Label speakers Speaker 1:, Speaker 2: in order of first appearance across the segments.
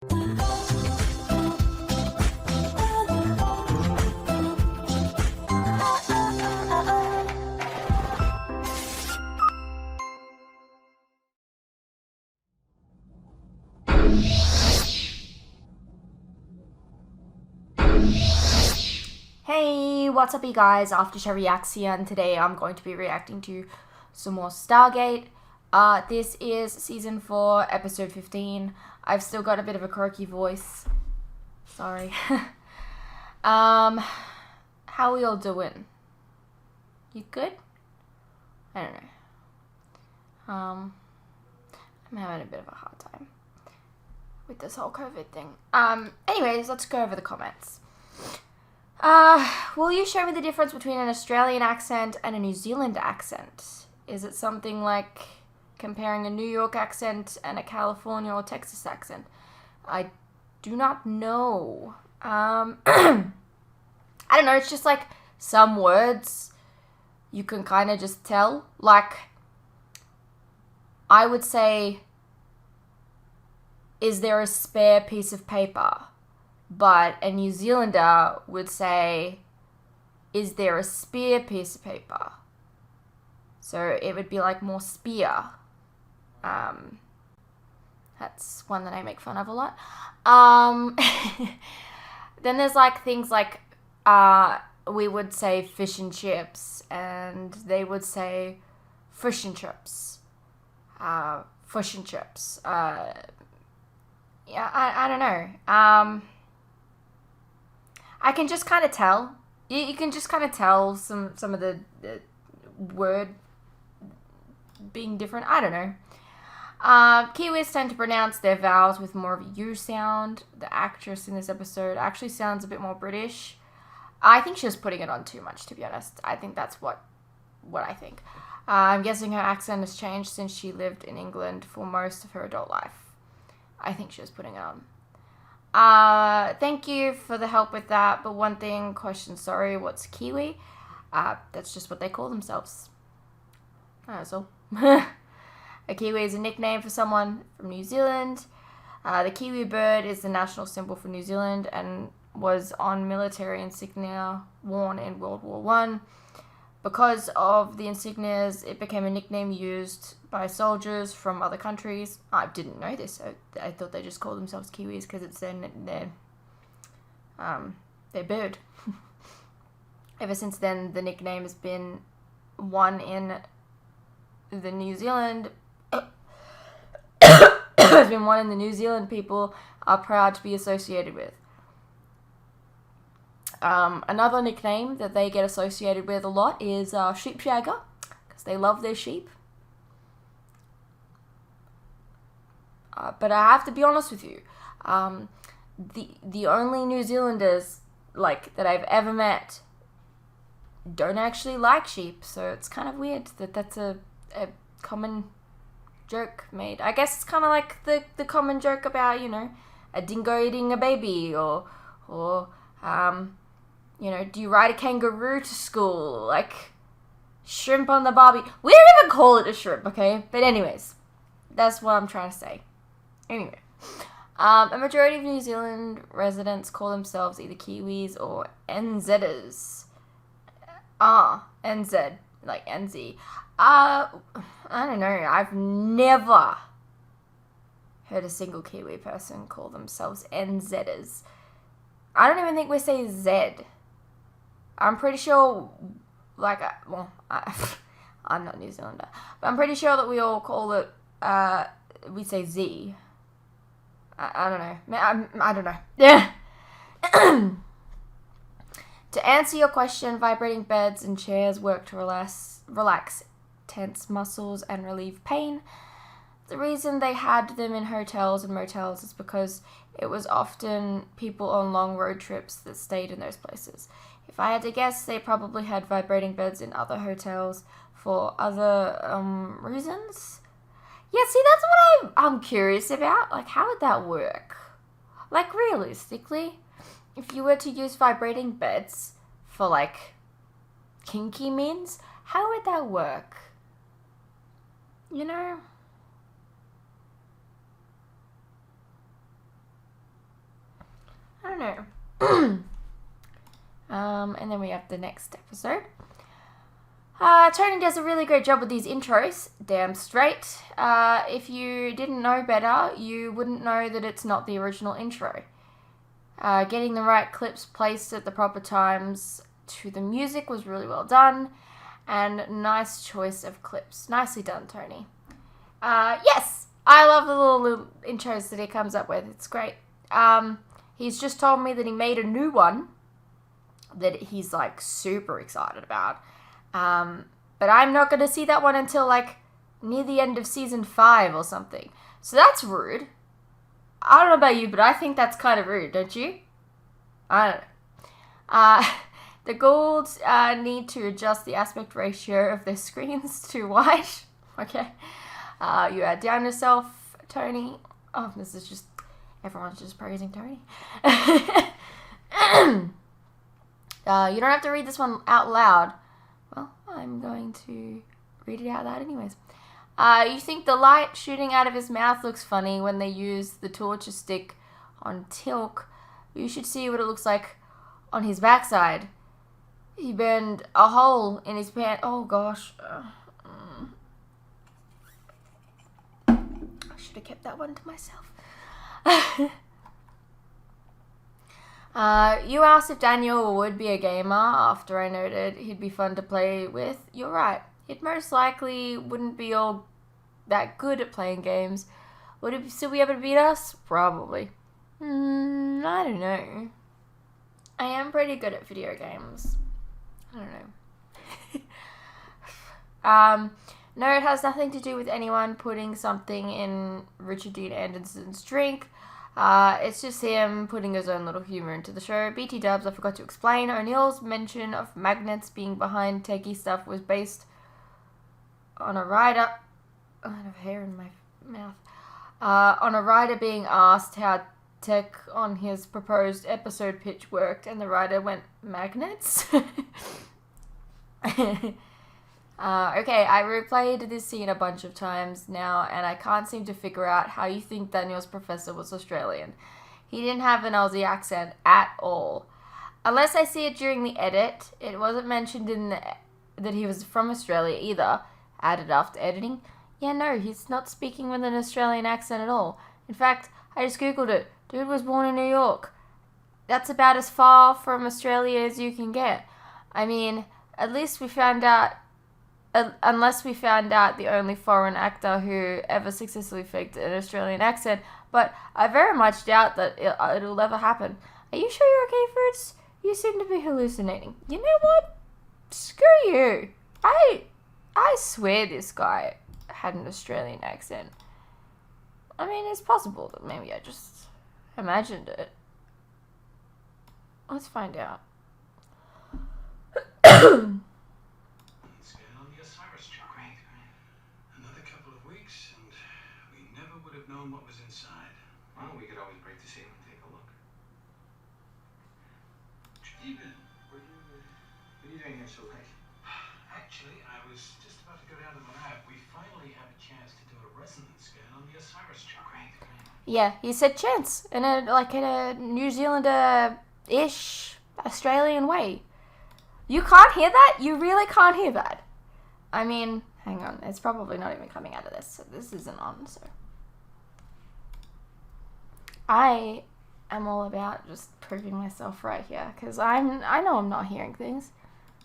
Speaker 1: Hey, what's up you guys, Aftershow Reacts here, and today I'm going to be reacting to some more Stargate. This is Season 4, Episode 15. I've still got a bit of a croaky voice. Sorry. How are we all doing? You good? I don't know. I'm having a bit of a hard time with this whole COVID thing. Anyways, let's go over the comments. Will you show me the difference between an Australian accent and a New Zealand accent? Is it something like comparing a New York accent and a California or Texas accent? I do not know. I don't know, it's just like some words you can kind of just tell. Like, I would say, is there a spare piece of paper? But a New Zealander would say, is there a spear piece of paper? So it would be like more spear. That's one that I make fun of a lot. Then there's like things like, we would say fish and chips, and they would say fish and chips. Fish and chips. Yeah, I don't know. I can just kind of tell. You can just kind of tell some of the word being different. I don't know. Kiwis tend to pronounce their vowels with more of a U sound. The actress in this episode actually sounds a bit more British. I think she was putting it on too much, to be honest. I think that's what I think. I'm guessing her accent has changed since she lived in England for most of her adult life. I think she was putting it on. Thank you for the help with that, but one thing, question, sorry, what's Kiwi? That's just what they call themselves. That's all. A Kiwi is a nickname for someone from New Zealand. The Kiwi bird is the national symbol for New Zealand and was on military insignia worn in World War I. Because of the insignias, it became a nickname used by soldiers from other countries. I didn't know this. I thought they just called themselves Kiwis because it's their bird. Ever since then, the nickname has been one in the New Zealand. Has been one in the New Zealand people are proud to be associated with. Another nickname that they get associated with a lot is sheepshagger, because they love their sheep. But I have to be honest with you, the only New Zealanders like that I've ever met don't actually like sheep, so it's kind of weird that that's a common joke made. I guess it's kind of like the common joke about, you know, a dingo eating a baby, or you know, do you ride a kangaroo to school? Like, shrimp on the barbie. We don't even call it a shrimp, okay? But anyways, that's what I'm trying to say. Anyway, a majority of New Zealand residents call themselves either Kiwis or NZers. NZ, like NZ. I don't know. I've never heard a single Kiwi person call themselves NZers. I don't even think we say Z. I'm pretty sure, like, I'm not New Zealander, but I'm pretty sure that we all call it, we say Z. I don't know. I don't know. Yeah. To answer your question, vibrating beds and chairs work to relax tense muscles and relieve pain. The reason they had them in hotels and motels is because it was often people on long road trips that stayed in those places. If I had to guess, they probably had vibrating beds in other hotels for other reasons. Yeah, see, that's what I'm curious about. Like, how would that work? Like, realistically, if you were to use vibrating beds for, like, kinky means, how would that work? You know? don't know. And then we have the next episode. Tony does a really great job with these intros. Damn straight. If you didn't know better, you wouldn't know that it's not the original intro. Getting the right clips placed at the proper times to the music was really well done. And nice choice of clips. Nicely done, Tony. Yes! I love the little intros that he comes up with. It's great. He's just told me that he made a new one that he's, like, super excited about. But I'm not going to see that one until, like, near the end of season 5 or something. So that's rude. I don't know about you, but I think that's kind of rude, don't you? I don't know. The Goa'ulds need to adjust the aspect ratio of their screens to white. Okay. You are down yourself, Tony. Oh, this is just... Everyone's just praising Tony. You don't have to read this one out loud. Well, I'm going to read it out loud anyways. You think the light shooting out of his mouth looks funny when they use the torture stick on Tilk. You should see what it looks like on his backside. He burned a hole in his pants. Oh gosh. I should have kept that one to myself. You asked if Daniel would be a gamer after I noted he'd be fun to play with. You're right. He most likely wouldn't be all that good at playing games. Would he still be able to beat us? Probably. I don't know. I am pretty good at video games. I don't know. No, it has nothing to do with anyone putting something in Richard Dean Anderson's drink. It's just him putting his own little humour into the show. BT dubs, I forgot to explain. O'Neill's mention of magnets being behind techie stuff was based on a writer... I have hair in my mouth. On a writer being asked how tech on his proposed episode pitch worked, and the writer went, magnets? Okay, I replayed this scene a bunch of times now, and I can't seem to figure out how you think Daniel's professor was Australian. He didn't have an Aussie accent at all. Unless I see it during the edit, it wasn't mentioned in that he was from Australia either. Added after editing. Yeah, no, he's not speaking with an Australian accent at all. In fact, I just googled it. Dude was born in New York. That's about as far from Australia as you can get. I mean, at least we found out... unless we found out the only foreign actor who ever successfully faked an Australian accent, but I very much doubt that it'll ever happen. Are you sure you're okay, Fritz? You seem to be hallucinating. You know what? Screw you. I swear this guy had an Australian accent. I mean, it's possible that maybe I just imagined it. Let's find out.
Speaker 2: Known what was inside. Well, we could always break the seal and take a look. Stephen, what are you doing here so late? Actually, I was just about to go down to the lab. We finally have a chance to do a resonance scan on the Osiris chart. Great.
Speaker 1: Yeah, he said chance in a New Zealander-ish Australian way. You can't hear that? You really can't hear that. I mean, hang on. It's probably not even coming out of this. So this isn't on, so... I am all about just proving myself right here, because I know I'm not hearing things.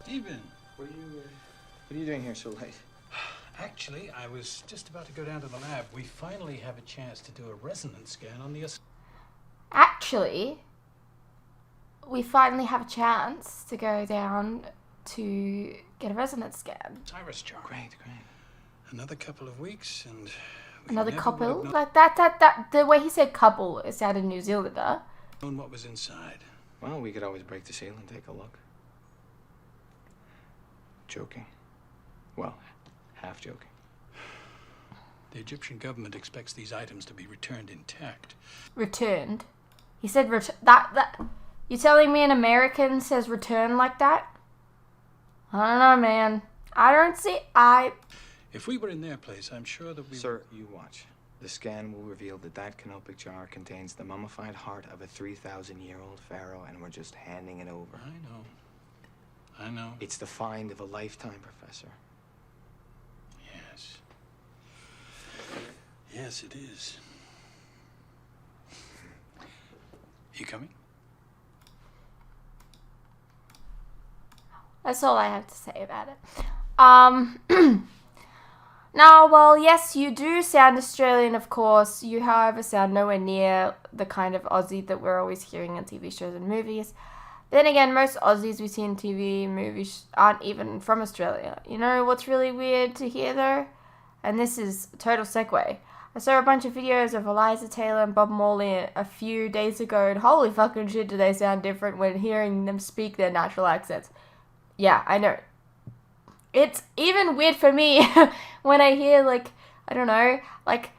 Speaker 2: Stephen, what are you doing here so late? Actually, I was just about to go down to the lab. We finally have a chance to do a resonance scan on the...
Speaker 1: Actually, we finally have a chance to go down to get a resonance scan.
Speaker 2: Osiris chart. Great. Another couple of weeks and...
Speaker 1: Another couple? Like that, the way he said couple, it sounded New Zealander.
Speaker 2: Known what was inside. Well, we could always break the seal and take a look. Joking. Well, half joking. The Egyptian government expects these items to be returned intact.
Speaker 1: Returned? He said that. You telling me an American says return like that? I don't know, man. I don't see...
Speaker 2: If we were in their place, I'm sure that we...
Speaker 3: Sir, you watch. The scan will reveal that canopic jar contains the mummified heart of a 3,000-year-old pharaoh, and we're just handing it over.
Speaker 2: I know.
Speaker 3: It's the find of a lifetime, Professor.
Speaker 2: Yes. Yes, it is. You coming?
Speaker 1: That's all I have to say about it. Now, well, yes, you do sound Australian, of course. You, however, sound nowhere near the kind of Aussie that we're always hearing in TV shows and movies. Then again, most Aussies we see in TV movies aren't even from Australia. You know what's really weird to hear, though? And this is a total segue. I saw a bunch of videos of Eliza Taylor and Bob Marley a few days ago, and holy fucking shit do they sound different when hearing them speak their natural accents. Yeah, I know. It's even weird for me when I hear, like, I don't know, like,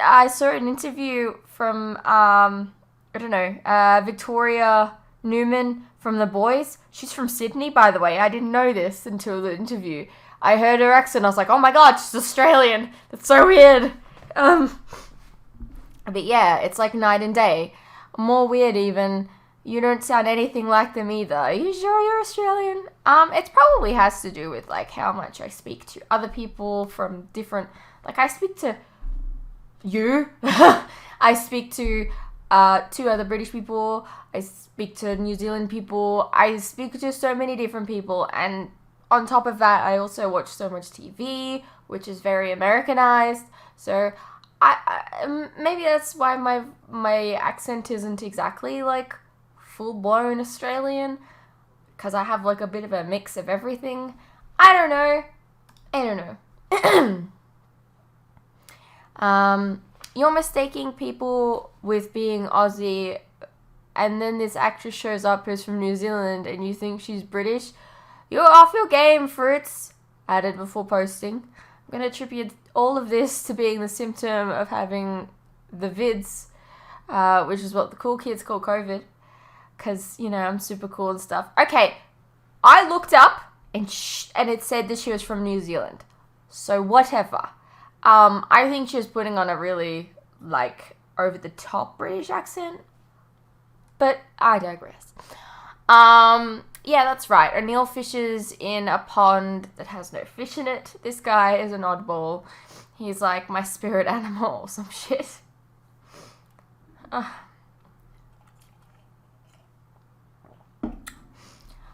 Speaker 1: I saw an interview from, Victoria Newman from The Boys. She's from Sydney, by the way. I didn't know this until the interview. I heard her accent. I was like, oh my god, she's Australian. That's so weird. But yeah, it's like night and day. More weird even. You don't sound anything like them either. Are you sure you're Australian? It probably has to do with, like, how much I speak to other people from different... Like, I speak to you. I speak to 2 other British people. I speak to New Zealand people. I speak to so many different people. And on top of that, I also watch so much TV, which is very Americanized. So, I maybe that's why my accent isn't exactly, like, full-blown Australian, because I have, like, a bit of a mix of everything. I don't know. You're mistaking people with being Aussie, and then this actress shows up who's from New Zealand, and you think she's British. You're off your game, fruits, added before posting. I'm going to attribute all of this to being the symptom of having the vids, which is what the cool kids call COVID. Because, you know, I'm super cool and stuff. Okay, I looked up and it said that she was from New Zealand. So whatever. I think she was putting on a really, like, over-the-top British accent. But I digress. Yeah, that's right. O'Neill fishes in a pond that has no fish in it. This guy is an oddball. He's like my spirit animal or some shit.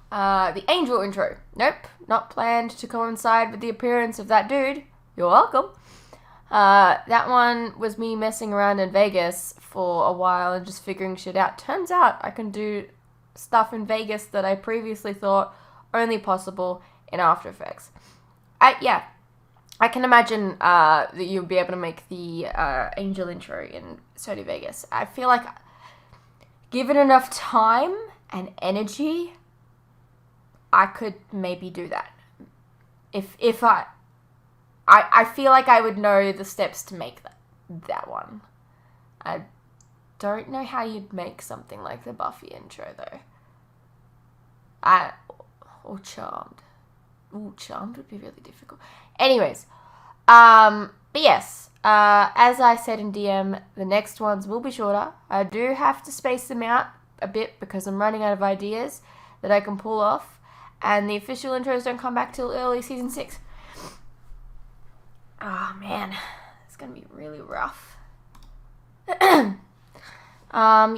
Speaker 1: The angel intro. Nope, not planned to coincide with the appearance of that dude. You're welcome. That one was me messing around in Vegas for a while and just figuring shit out. Turns out I can do stuff in Vegas that I previously thought only possible in After Effects. I can imagine that you'll be able to make the angel intro in Sony Vegas. I feel like given enough time and energy, I could maybe do that. If I feel like I would know the steps to make that one. I don't know how you'd make something like the Buffy intro, though. Or Charmed. Ooh, Charmed would be really difficult. Anyways, but yes, as I said in DM, the next ones will be shorter. I do have to space them out a bit because I'm running out of ideas that I can pull off, and the official intros don't come back till early season 6. Oh man, it's gonna be really rough.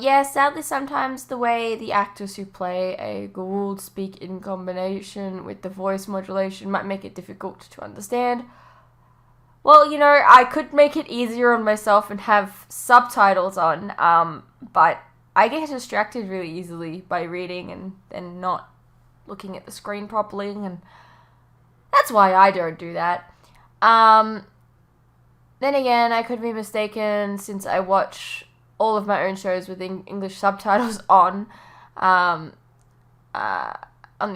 Speaker 1: Yeah, sadly sometimes the way the actors who play a Goa'uld speak in combination with the voice modulation might make it difficult to understand. Well, you know, I could make it easier on myself and have subtitles on, but I get distracted really easily by reading and not looking at the screen properly, and that's why I don't do that. Then again, I could be mistaken since I watch all of my own shows with English subtitles on the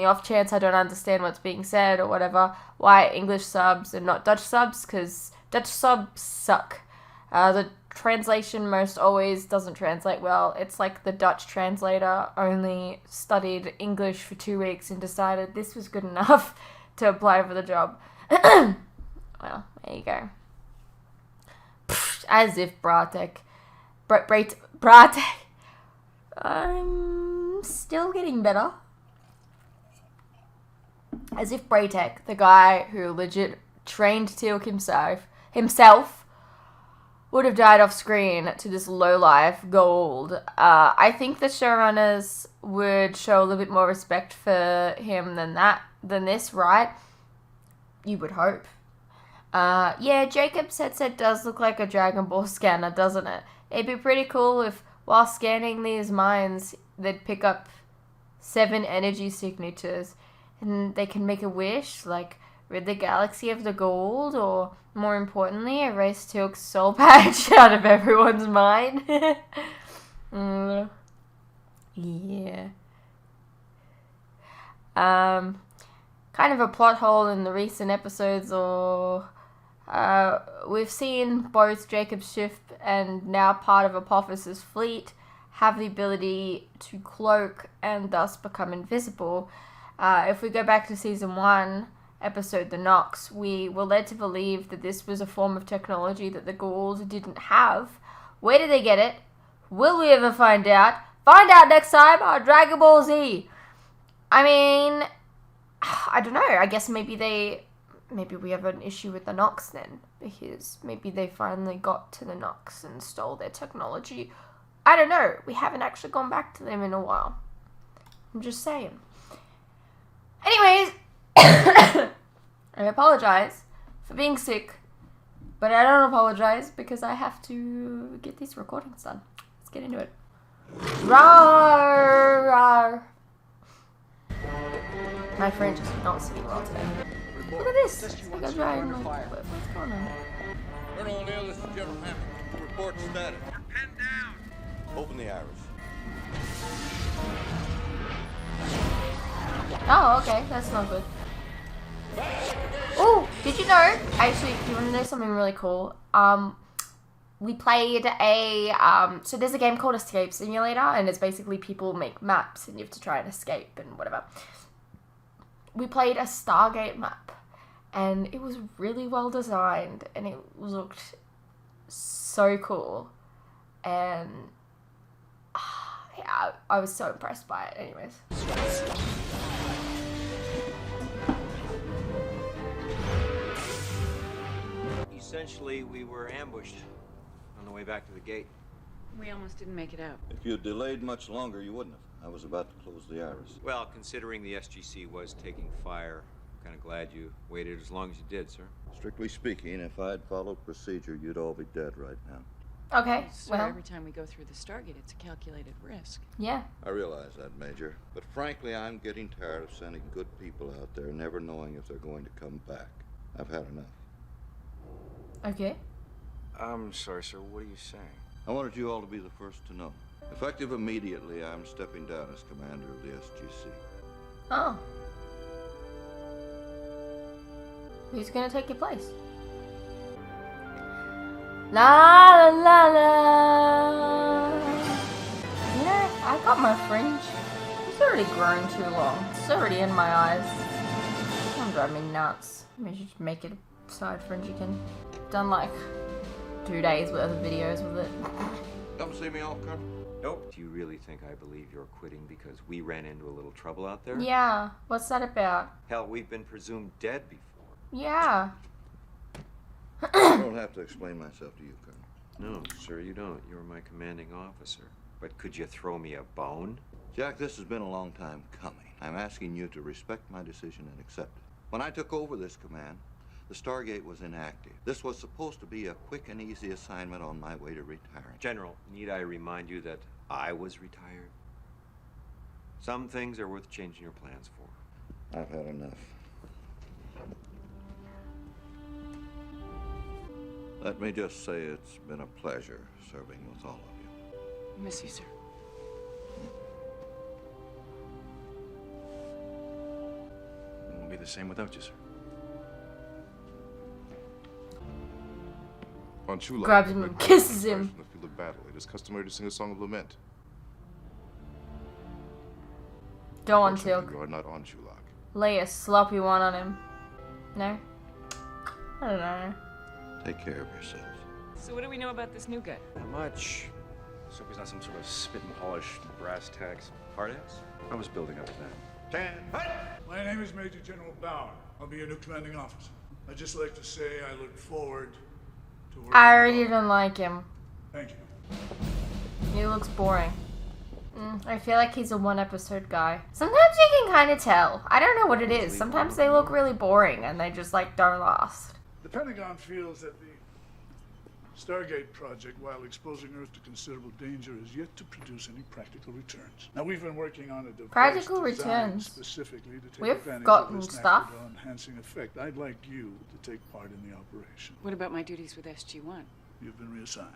Speaker 1: off chance I don't understand what's being said or whatever, why English subs and not Dutch subs, because Dutch subs suck. The translation most always doesn't translate well. It's like the Dutch translator only studied English for 2 weeks and decided this was good enough to apply for the job. Well, there you go. As if Bratek. Bratek. I'm still getting better. As if Bratek, the guy who legit trained Teal'c himself, would have died off screen to this lowlife Goa'uld. I think the showrunners would show a little bit more respect for him than this, right? You would hope. Yeah, Jacob's headset does look like a Dragon Ball scanner, doesn't it? It'd be pretty cool if, while scanning these mines, they'd pick up 7 energy signatures, and they can make a wish, like rid the galaxy of the Goa'uld, or more importantly, erase Teal'c's soul patch out of everyone's mind. Yeah. Kind of a plot hole in the recent episodes, or we've seen both Jacob's ship and now part of Apophis's fleet have the ability to cloak and thus become invisible. If we go back to season 1, episode The Nox, we were led to believe that this was a form of technology that the Goa'uld didn't have. Where did they get it? Will we ever find out? Find out next time on Dragon Ball Z! I mean, I don't know. I guess maybe we have an issue with the Nox then, because maybe they finally got to the Nox and stole their technology. I don't know. We haven't actually gone back to them in a while. I'm just saying. Anyways, I apologize for being sick, but I don't apologize because I have to get these recordings done. Let's get into it. Rawr, rawr. My French is not sitting well today. Look at this. It's like a giant what's going on?
Speaker 4: Colonel O'Neill, this is General Hammond. Report status.
Speaker 2: We're pinned down.
Speaker 4: Open the iris.
Speaker 1: Oh, okay. That's not good. Oh, did you know? Actually, you want to know something really cool? We played so there's a game called Escape Simulator, and it's basically people make maps, and you have to try and escape and whatever. We played a Stargate map, and it was really well designed, and it looked so cool, and yeah, I was so impressed by it. Anyways.
Speaker 5: Essentially, we were ambushed on the way back to the gate.
Speaker 6: We almost didn't make it out.
Speaker 4: If you had delayed much longer, you wouldn't have. I was about to close the iris.
Speaker 5: Well, considering the SGC was taking fire, I'm kind of glad you waited as long as you did, sir.
Speaker 4: Strictly speaking, if I had followed procedure, you'd all be dead right now.
Speaker 1: Okay,
Speaker 6: So
Speaker 1: well,
Speaker 6: every time we go through the Stargate, it's a calculated risk.
Speaker 1: yeah.
Speaker 4: I realize that, Major. But frankly, I'm getting tired of sending good people out there never knowing if they're going to come back. I've had enough.
Speaker 1: Okay.
Speaker 5: I'm sorry, sir. What are you saying?
Speaker 4: I wanted you all to be the first to know. Effective immediately, I'm stepping down as commander of the SGC.
Speaker 1: Oh. Who's gonna take your place? La la la. You know, I got my fringe. It's already grown too long. It's already in my eyes. It's gonna drive me nuts. Maybe I should make it a side fringe again. Done like 2 days worth of videos with it.
Speaker 4: Come see me off, Colonel.
Speaker 5: Nope. Do you really think I believe you're quitting because we ran into a little trouble out there?
Speaker 1: Yeah, what's that about?
Speaker 5: Hell, we've been presumed dead before.
Speaker 1: Yeah.
Speaker 4: I don't have to explain myself to you, Colonel.
Speaker 5: No, sir, you don't. You're my commanding officer. But could you throw me a bone?
Speaker 4: Jack, this has been a long time coming. I'm asking you to respect my decision and accept it. When I took over this command, the Stargate was inactive. This was supposed to be a quick and easy assignment on my way to retiring.
Speaker 5: General, need I remind you that I was retired? Some things are worth changing your plans for.
Speaker 4: I've had enough. Let me just say it's been a pleasure serving with all of you.
Speaker 6: Miss you, sir.
Speaker 7: It won't be the same without you, sir.
Speaker 8: On Chula,
Speaker 1: Grabs him and kisses him.
Speaker 8: In the field of battle, it is customary to sing a song of lament.
Speaker 1: Go on,
Speaker 8: Fortunately,
Speaker 1: Teal'c.
Speaker 8: you are not on Chulak.
Speaker 1: Lay a sloppy one on him. No? I don't know.
Speaker 4: Take care of yourselves.
Speaker 6: So what do we know about this new guy?
Speaker 5: Not much.
Speaker 7: So he's not some sort of spit and polish brass tacks.
Speaker 5: Hard ass?
Speaker 7: I was building up to that.
Speaker 9: My name is Major General Bauer. I'll be your new commanding officer. I'd just like to say I look forward to working.
Speaker 1: I already don't like him.
Speaker 9: Thank you.
Speaker 1: He looks boring. I feel like he's a one-episode guy. Sometimes you can kind of tell. I don't know what it is. Sometimes they look really boring and they just like don't last.
Speaker 9: The Pentagon feels that the Stargate project, while exposing Earth to considerable danger, is yet to produce any practical returns. Now, we've been working on a device
Speaker 1: Practical
Speaker 9: designed
Speaker 1: returns?
Speaker 9: specifically to take
Speaker 1: We've
Speaker 9: advantage
Speaker 1: gotten
Speaker 9: of this
Speaker 1: stuff.
Speaker 9: natural enhancing effect. I'd like you to take part in the operation.
Speaker 6: What about my duties with SG-1?
Speaker 9: You've been reassigned.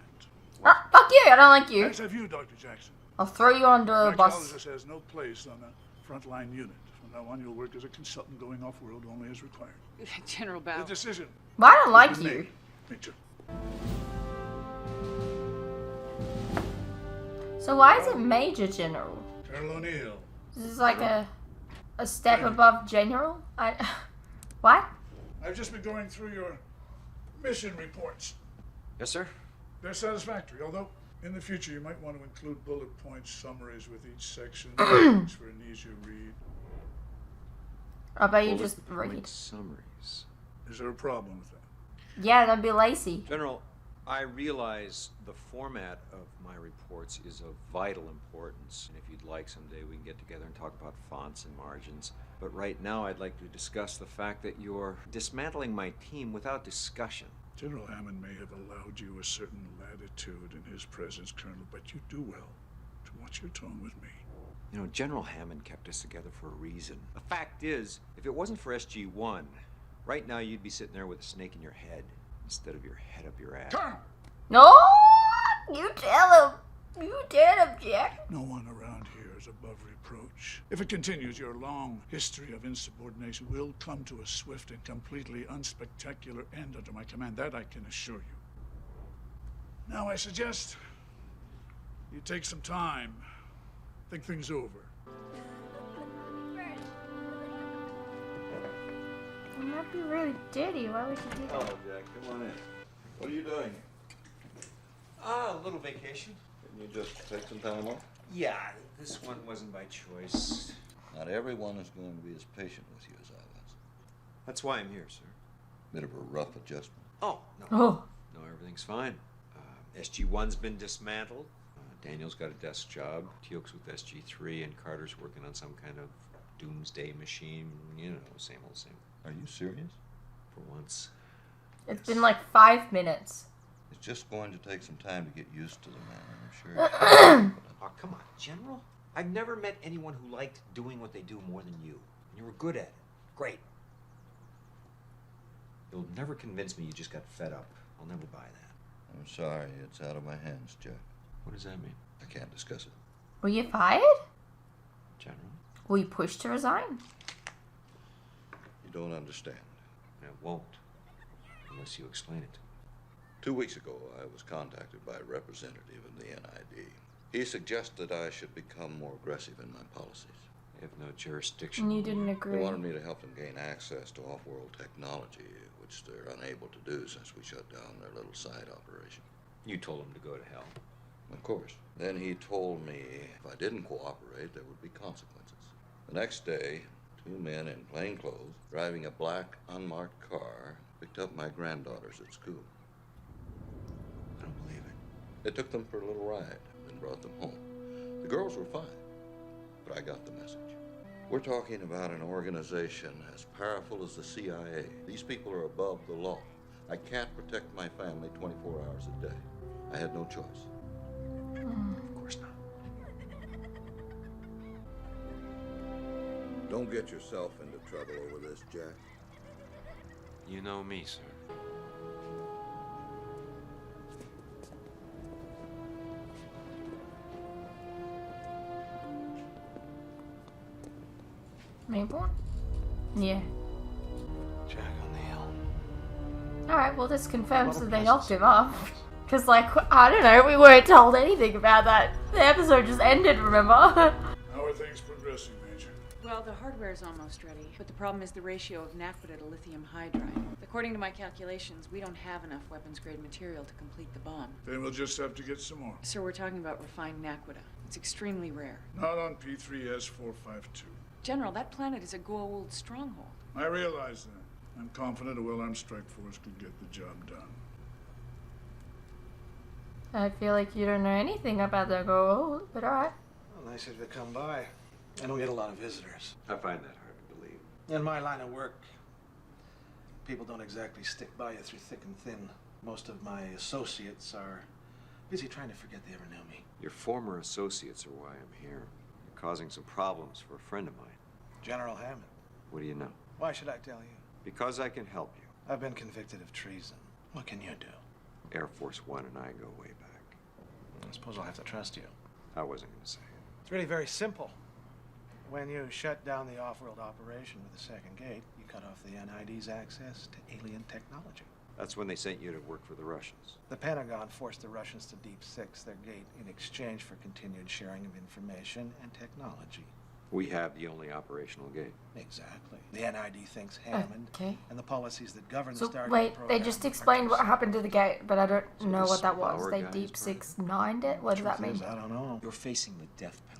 Speaker 1: Ah, fuck you! I don't like you.
Speaker 9: As have you, Dr. Jackson.
Speaker 1: I'll throw you under a bus.
Speaker 9: Archaeologist has no place on a frontline unit. From now on, you'll work as a consultant going off-world only as required.
Speaker 6: General Bauer.
Speaker 9: The decision.
Speaker 1: Well, I don't like
Speaker 9: is
Speaker 1: you.
Speaker 9: made, Major.
Speaker 1: So why is it Major General?
Speaker 9: Colonel O'Neill.
Speaker 1: This is like a step above General? What?
Speaker 9: I've just been going through your mission reports.
Speaker 5: Yes, sir?
Speaker 9: They're satisfactory, although in the future you might want to include bullet point summaries with each section for an easier read.
Speaker 1: I bet you
Speaker 5: Bullet
Speaker 1: just
Speaker 5: point
Speaker 1: read.
Speaker 5: summaries.
Speaker 9: Is there a problem with that?
Speaker 1: Yeah, that'd be lazy.
Speaker 5: General, I realize the format of my reports is of vital importance. And if you'd like, someday we can get together and talk about fonts and margins. But right now, I'd like to discuss the fact that you're dismantling my team without discussion.
Speaker 9: General Hammond may have allowed you a certain latitude in his presence, Colonel, but you do well to watch your tone with me.
Speaker 5: You know, General Hammond kept us together for a reason. The fact is, if it wasn't for SG-1, right now you'd be sitting there with a snake in your head instead of your head up your ass.
Speaker 9: Colonel!
Speaker 1: No! You tell him. You tell him, Jack.
Speaker 9: No one around here is above reproach. If it continues, your long history of insubordination will come to a swift and completely unspectacular end under my command. That I can assure you. Now, I suggest you take some time, think things over.
Speaker 1: It might be really dirty. Why would you do that?
Speaker 4: Hello, Jack. Come on in. What are you doing?
Speaker 5: A little vacation.
Speaker 4: Didn't you just take some time off?
Speaker 5: Yeah, this one wasn't by choice.
Speaker 4: Not everyone is going to be as patient with you as I was.
Speaker 5: That's why I'm here, sir.
Speaker 4: Bit of a rough adjustment.
Speaker 5: Oh, no.
Speaker 1: Oh.
Speaker 5: No, everything's fine. SG-1's been dismantled. Daniel's got a desk job. Teal'c's with SG-3, and Carter's working on some kind of doomsday machine. You know, same old same.
Speaker 4: Are you serious?
Speaker 5: For once.
Speaker 1: It's been like 5 minutes.
Speaker 4: It's just going to take some time to get used to the man, I'm sure.
Speaker 5: Oh, come on, General. I've never met anyone who liked doing what they do more than you. And you were good at it. Great. You'll never convince me you just got fed up. I'll never buy that.
Speaker 4: I'm sorry, it's out of my hands, Jack.
Speaker 5: What does that mean?
Speaker 4: I can't discuss it.
Speaker 1: Were you fired?
Speaker 5: General?
Speaker 1: Were you pushed to resign?
Speaker 4: You don't understand.
Speaker 5: I won't. Unless you explain it to me.
Speaker 4: 2 weeks ago, I was contacted by a representative of the NID. He suggested I should become more aggressive in my policies.
Speaker 5: I have no jurisdiction.
Speaker 1: And you didn't
Speaker 4: They
Speaker 1: agree.
Speaker 4: wanted me to help them gain access to off-world technology, which they're unable to do since we shut down their little side operation.
Speaker 5: You told him to go to hell.
Speaker 4: Of course. Then he told me if I didn't cooperate, there would be consequences. The next day, 2 men in plain clothes, driving a black, unmarked car, picked up my granddaughters at school.
Speaker 5: I don't believe it.
Speaker 4: They took them for a little ride, then brought them home. The girls were fine, but I got the message. We're talking about an organization as powerful as the CIA. These people are above the law. I can't protect my family 24 hours a day. I had no choice.
Speaker 5: Of course not.
Speaker 4: Don't get yourself into trouble over this, Jack.
Speaker 5: You know me, sir.
Speaker 1: Maple? Yeah.
Speaker 5: Jack on the hill.
Speaker 1: Alright, well this confirms that they knocked him off. Because like, I don't know, we weren't told anything about that. The episode just ended, remember?
Speaker 9: How are things progressing, Major?
Speaker 6: Well, the hardware is almost ready, but the problem is the ratio of naquita to lithium hydride. According to my calculations, we don't have enough weapons-grade material to complete the bomb.
Speaker 9: Then we'll just have to get some more.
Speaker 6: Sir, we're talking about refined naquita. It's extremely rare.
Speaker 9: Not on P3S452.
Speaker 6: General, that planet is a Goa'uld stronghold.
Speaker 9: I realize that. I'm confident a well-armed strike force could get the job done.
Speaker 1: I feel like you don't know anything about the Goa'uld, but alright.
Speaker 10: Well, nice of you to come by. I don't get a lot of visitors.
Speaker 5: I find that hard to believe.
Speaker 10: In my line of work, people don't exactly stick by you through thick and thin. Most of my associates are busy trying to forget they ever knew me.
Speaker 5: Your former associates are why I'm here. You're causing some problems for a friend of mine.
Speaker 10: General Hammond.
Speaker 5: What do you know?
Speaker 10: Why should I tell you?
Speaker 5: Because I can help you.
Speaker 10: I've been convicted of treason. What can you do?
Speaker 5: Air Force One and I go way back.
Speaker 10: I suppose I'll have to trust you.
Speaker 5: I wasn't going to say it.
Speaker 10: It's really very simple. When you shut down the off-world operation with the second gate, you cut off the NID's access to alien technology.
Speaker 5: That's when they sent you to work for the Russians.
Speaker 10: The Pentagon forced the Russians to deep six their gate in exchange for continued sharing of information and technology.
Speaker 5: We have the only operational gate.
Speaker 10: Exactly. The NID thinks Hammond and the policies that govern
Speaker 1: So
Speaker 10: the Stargate
Speaker 1: wait,
Speaker 10: program
Speaker 1: they just explained what happened to the gate, but I don't know what that was.
Speaker 5: Our
Speaker 1: They
Speaker 5: guys
Speaker 1: deep
Speaker 5: burned
Speaker 1: 6-9'd it? What does that
Speaker 10: Truth
Speaker 1: mean?
Speaker 10: is, I don't know.
Speaker 11: You're facing the death penalty.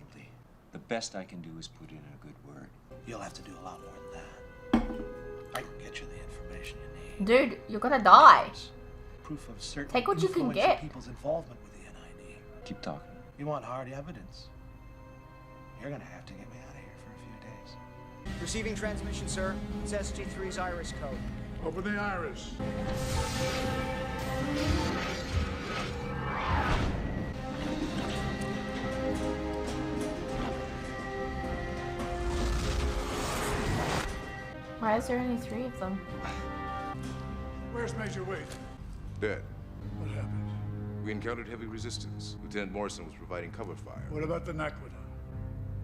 Speaker 11: The best I can do is put in a good word.
Speaker 10: You'll have to do a lot more than that. I can get you the information you need.
Speaker 1: Dude, you're gonna die.
Speaker 10: Proof of certain
Speaker 1: Take what you can
Speaker 10: influential
Speaker 1: get.
Speaker 10: people's involvement with the NID.
Speaker 11: Keep talking.
Speaker 10: You want hard evidence? You're gonna have to get me out of here for a few days.
Speaker 12: Receiving transmission, sir. It's SG-3's iris code.
Speaker 9: Open the iris.
Speaker 1: Why is there only 3 of them?
Speaker 9: Where's Major Wade?
Speaker 8: Dead.
Speaker 9: What happened?
Speaker 8: We encountered heavy resistance. Lieutenant Morrison was providing cover fire.
Speaker 9: What about the naquita?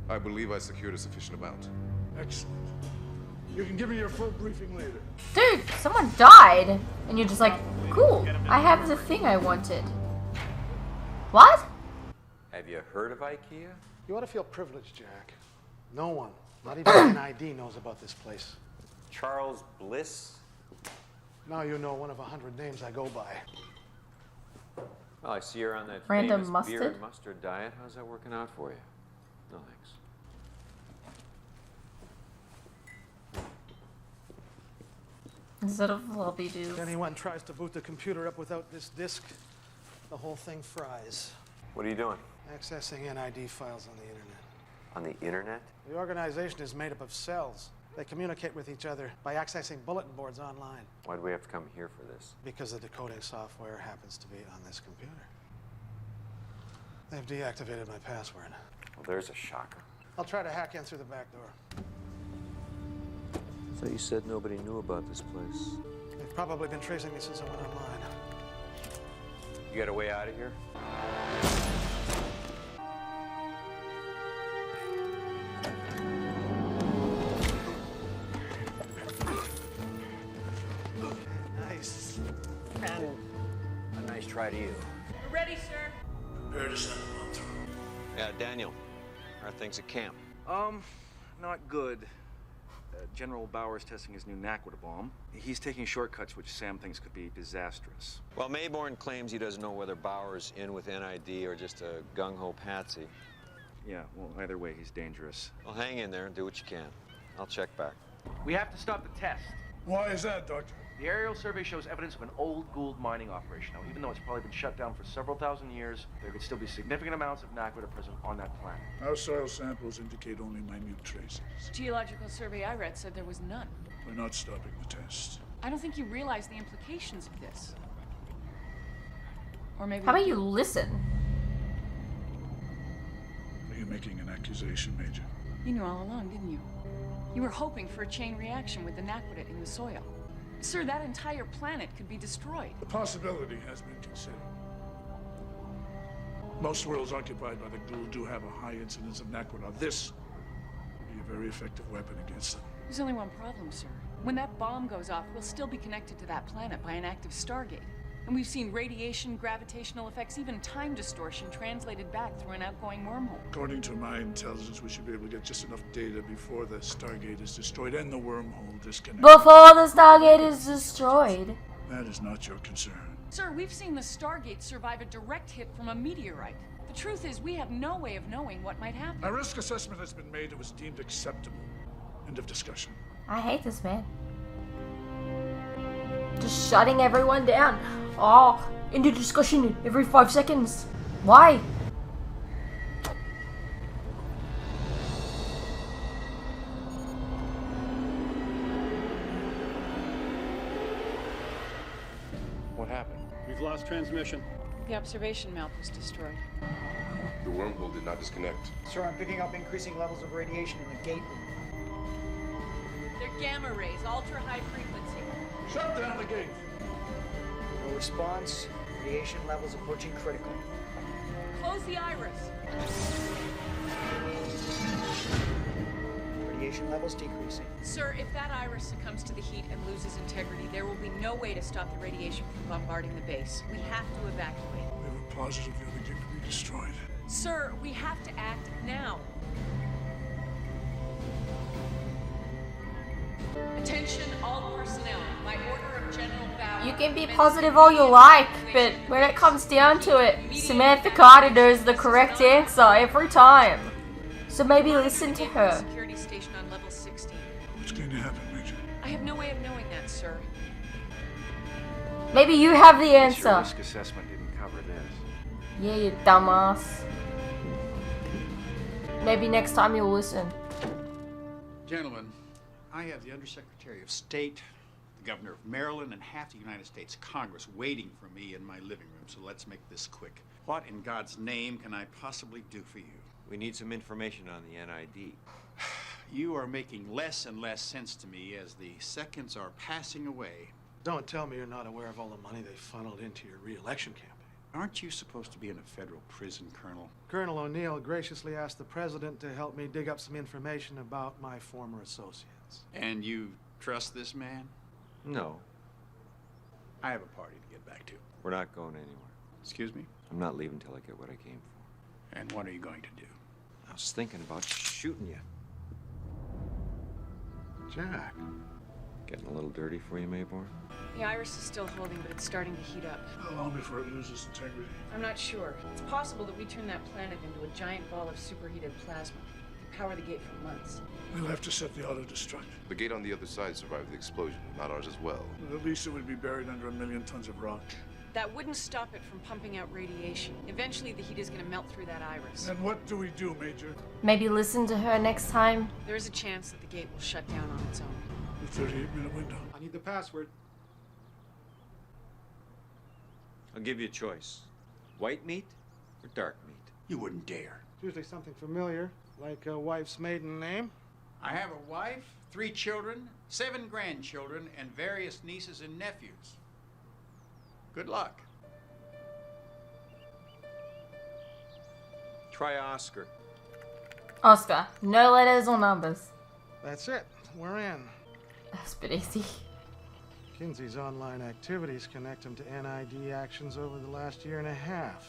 Speaker 8: I believe I secured a sufficient amount.
Speaker 9: Excellent. You can give me your full briefing later.
Speaker 1: Dude, someone died! And you're just like, cool, I have the thing I wanted. What?
Speaker 5: Have you heard of IKEA?
Speaker 10: You ought to feel privileged, Jack. No one, not even NID, knows about this place.
Speaker 5: Charles Bliss?
Speaker 10: Now you know one of 100 names I go by.
Speaker 5: Well, I see you're on that
Speaker 1: Random
Speaker 5: famous
Speaker 1: mustard?
Speaker 5: beer and mustard diet. How's that working out for you? No, thanks.
Speaker 1: Instead of floppy disk.
Speaker 10: If anyone tries to boot the computer up without this disk, the whole thing fries.
Speaker 5: What are you doing?
Speaker 10: Accessing NID files on the internet.
Speaker 5: On the internet?
Speaker 10: The organization is made up of cells. They communicate with each other by accessing bulletin boards online.
Speaker 5: Why do we have to come here for this?
Speaker 10: Because the decoding software happens to be on this computer. They've deactivated my password.
Speaker 5: Well, there's a shocker.
Speaker 10: I'll try to hack in through the back door.
Speaker 5: So you said nobody knew about this place.
Speaker 10: They've probably been tracing me since I went online.
Speaker 5: You got a way out of here?
Speaker 10: Nice.
Speaker 12: And a nice try to you.
Speaker 6: We're ready, sir.
Speaker 9: Prepare to send them on through.
Speaker 5: Yeah, Daniel. How are things at camp?
Speaker 7: Not good. General Bauer's testing his new naquita bomb. He's taking shortcuts which Sam thinks could be disastrous.
Speaker 5: Well, Mayborn claims he doesn't know whether Bauer's in with NID or just a gung-ho patsy.
Speaker 7: Yeah, well, either way, he's dangerous.
Speaker 5: Well, hang in there and do what you can. I'll check back.
Speaker 13: We have to stop the test.
Speaker 9: Why is that, Doctor?
Speaker 13: The aerial survey shows evidence of an old Goa'uld mining operation. Now, even though it's probably been shut down for several thousand years, there could still be significant amounts of naquita present on that planet.
Speaker 9: Our soil samples indicate only minute traces.
Speaker 6: Geological survey I read said there was none.
Speaker 9: We're not stopping the test.
Speaker 6: I don't think you realize the implications of this. Or maybe...
Speaker 1: How about you listen?
Speaker 9: Are you making an accusation, Major?
Speaker 6: You knew all along, didn't you? You were hoping for a chain reaction with the naquita in the soil. Sir, that entire planet could be destroyed.
Speaker 9: The possibility has been considered. Most worlds occupied by the Goa'uld do have a high incidence of naquita. This would be a very effective weapon against them.
Speaker 6: There's only one problem, sir. When that bomb goes off, we'll still be connected to that planet by an active Stargate. And we've seen radiation, gravitational effects, even time distortion translated back through an outgoing wormhole.
Speaker 9: According to my intelligence, we should be able to get just enough data before the Stargate is destroyed and the wormhole disconnected.
Speaker 1: Before the Stargate is destroyed.
Speaker 9: That is not your concern.
Speaker 6: Sir, we've seen the Stargate survive a direct hit from a meteorite. The truth is, we have no way of knowing what might happen.
Speaker 9: A risk assessment has been made that was deemed acceptable. End of discussion.
Speaker 1: I hate this man. Just shutting everyone down. Oh, into discussion every 5 seconds. Why?
Speaker 14: What happened?
Speaker 15: We've lost transmission.
Speaker 6: The observation mount was destroyed.
Speaker 8: The wormhole did not disconnect.
Speaker 12: Sir, I'm picking up increasing levels of radiation in the gate room.
Speaker 6: They're gamma rays, ultra-high frequency.
Speaker 9: Shut down the gate.
Speaker 12: No response. Radiation levels approaching critical.
Speaker 6: Close the iris.
Speaker 12: Radiation levels decreasing.
Speaker 6: Sir, if that iris succumbs to the heat and loses integrity, there will be no way to stop the radiation from bombarding the base. We have to evacuate.
Speaker 9: We were positive the other gate would be destroyed.
Speaker 6: Sir, we have to act now. Attention all personnel. By order of General Bauer.
Speaker 1: You can be positive all you like, but when it comes down to it, Samantha Carter knows the correct answer every time. So maybe listen to her.
Speaker 6: Security station on level 16.
Speaker 9: What's going to happen, Major?
Speaker 6: I have no way of knowing that, sir.
Speaker 1: Maybe you have the
Speaker 7: Your
Speaker 1: answer.
Speaker 7: risk assessment didn't cover this.
Speaker 1: Yeah, you dumbass. Maybe next time you'll listen.
Speaker 16: Gentlemen, I have the Undersecretary of State, the Governor of Maryland, and half the United States Congress waiting for me in my living room, so let's make this quick. What in God's name can I possibly do for you?
Speaker 5: We need some information on the NID.
Speaker 16: You are making less and less sense to me as the seconds are passing away.
Speaker 10: Don't tell me you're not aware of all the money they funneled into your re-election campaign.
Speaker 16: Aren't you supposed to be in a federal prison, Colonel?
Speaker 10: Colonel O'Neill graciously asked the president to help me dig up some information about my former associates.
Speaker 16: And you trust this man?
Speaker 5: No,
Speaker 16: I have a party to get back to.
Speaker 5: we're not going anywhere.
Speaker 16: Excuse me?
Speaker 5: I'm not leaving till I get what I came for.
Speaker 16: And what are you going to do?
Speaker 5: I was thinking about shooting you.
Speaker 10: Jack.
Speaker 5: Getting a little dirty for you, Mayborn?
Speaker 6: The iris is still holding, but it's starting to heat up.
Speaker 9: How long before it loses integrity?
Speaker 6: I'm not sure. It's possible that we turn that planet into a giant ball of superheated plasma. We power the gate for months.
Speaker 9: We'll have to set the auto-destruct.
Speaker 8: The gate on the other side survived the explosion, not ours as well.
Speaker 9: But at least it would be buried under 1 million tons of rock.
Speaker 6: That wouldn't stop it from pumping out radiation. Eventually, the heat is going to melt through that iris.
Speaker 9: And what do we do, Major?
Speaker 1: Maybe listen to her next time.
Speaker 6: There is a chance that the gate will shut down on its own.
Speaker 9: The 38-minute window.
Speaker 10: I need the password.
Speaker 5: I'll give you a choice. White meat or dark meat?
Speaker 16: You wouldn't dare.
Speaker 10: It's usually something familiar, like a wife's maiden name.
Speaker 16: I have a wife, 3 children, 7 grandchildren, and various nieces and nephews. Good luck.
Speaker 5: Try Oscar.
Speaker 1: Oscar, no letters or numbers.
Speaker 10: That's it. We're in.
Speaker 1: That's a bit easy.
Speaker 10: Kinsey's online activities connect him to NID actions over the last year and a half,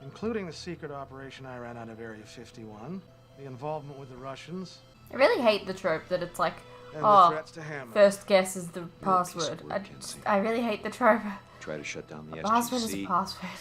Speaker 10: including the secret operation I ran out of Area 51, the involvement with the Russians.
Speaker 1: I really hate the trope that it's like,
Speaker 10: And the
Speaker 1: oh,
Speaker 10: threats to Hammond.
Speaker 1: first guess is the
Speaker 5: You're a piece
Speaker 1: password.
Speaker 5: of work, Kinsey.
Speaker 1: I really hate the trope.
Speaker 5: Try to shut down the
Speaker 1: A password is a
Speaker 5: SGC.
Speaker 1: password.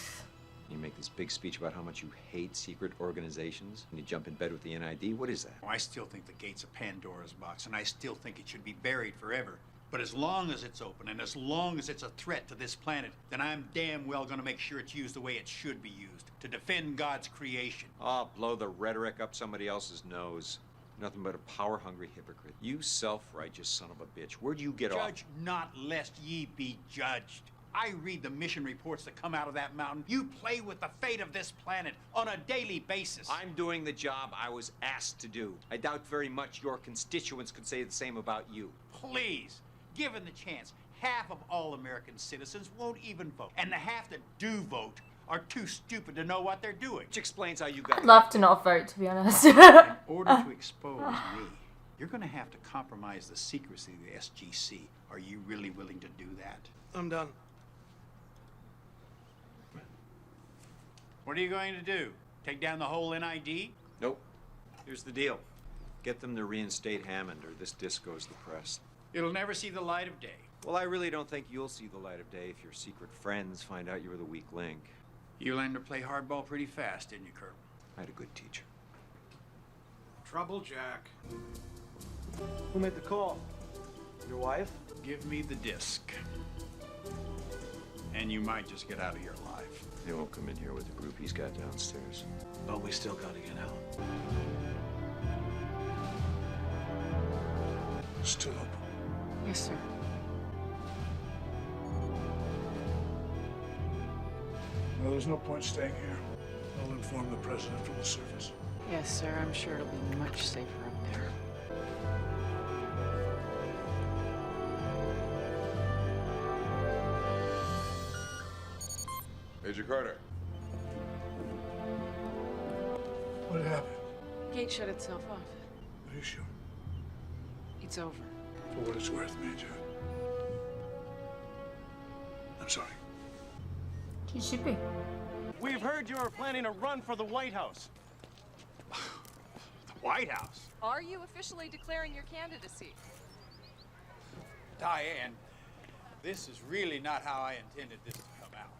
Speaker 5: You make this big speech about how much you hate secret organizations, and you jump in bed with the NID. What is that?
Speaker 16: I still think the gate's a Pandora's box, and I still think it should be buried forever. But as long as it's open, and as long as it's a threat to this planet, then I'm damn well gonna make sure it's used the way it should be used, to defend God's creation.
Speaker 5: Oh, blow the rhetoric up somebody else's nose. Nothing but a power-hungry hypocrite. You self-righteous son of a bitch. Where'd you get off?
Speaker 16: Judge not lest ye be judged. I read the mission reports that come out of that mountain. You play with the fate of this planet on a daily basis.
Speaker 5: I'm doing the job I was asked to do. I doubt very much your constituents could say the same about you.
Speaker 16: Please, given the chance, half of all American citizens won't even vote. And the half that do vote are too stupid to know what they're doing.
Speaker 5: Which explains how you got...
Speaker 1: I'd love to not vote, to be honest.
Speaker 16: In order to expose me, you're going to have to compromise the secrecy of the SGC. Are you really willing to do that?
Speaker 10: I'm done.
Speaker 16: What are you going to do? Take down the whole NID?
Speaker 5: Nope. Here's the deal. Get them to reinstate Hammond, or this disc goes to the press.
Speaker 16: It'll never see the light of day.
Speaker 5: Well, I really don't think you'll see the light of day if your secret friends find out you were the weak link.
Speaker 16: You learned to play hardball pretty fast, didn't you, Colonel?
Speaker 5: I had a good teacher.
Speaker 9: Trouble, Jack.
Speaker 12: Who made the call? Your wife?
Speaker 16: Give me the disc. And you might just get out of here alive.
Speaker 5: They won't come in here with the group he's got downstairs.
Speaker 2: But we still gotta get out.
Speaker 9: Still open.
Speaker 6: Yes, sir.
Speaker 9: Well, there's no point staying here. I'll inform the president from the surface.
Speaker 6: Yes, sir. I'm sure it'll be much safer up there.
Speaker 8: Major Carter.
Speaker 9: What happened?
Speaker 6: Gate shut itself off.
Speaker 9: Are you sure?
Speaker 6: It's over.
Speaker 9: For what it's worth, Major. I'm sorry.
Speaker 1: You should be.
Speaker 15: We've heard you're planning a run for the White House.
Speaker 16: The White House?
Speaker 17: Are you officially declaring your candidacy?
Speaker 16: Diane, this is really not how I intended this to come out.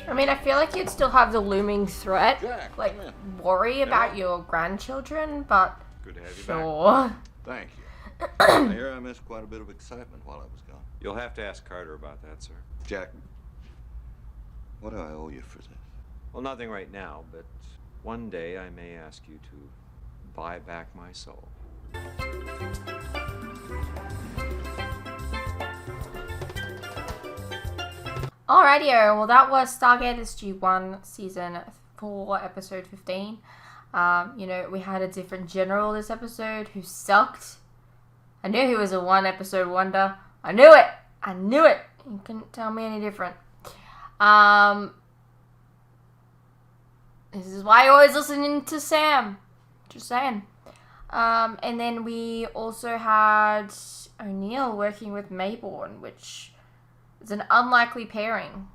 Speaker 1: I mean, I feel like you'd still have the looming threat,
Speaker 8: Jack,
Speaker 1: like
Speaker 8: come
Speaker 1: worry about your grandchildren, but
Speaker 5: Good to have you
Speaker 1: sure.
Speaker 5: back.
Speaker 4: Thank you. I hear I missed quite a bit of excitement while I was gone.
Speaker 5: You'll have to ask Carter about that, sir.
Speaker 4: Jack, what do I owe you for this?
Speaker 5: Well, nothing right now, but one day I may ask you to buy back my soul.
Speaker 1: Alrighty, well that was Stargate SG-1 Season 4, Episode 15. You know, we had a different general this episode who sucked. I knew he was a one-episode wonder. I knew it! I knew it! You couldn't tell me any different. This is why you're always listening to Sam. Just saying. And then we also had O'Neill working with Mayborn, which is an unlikely pairing.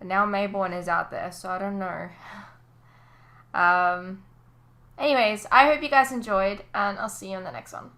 Speaker 1: But now Mayborn is out there, so I don't know. Anyways, I hope you guys enjoyed, and I'll see you in the next one.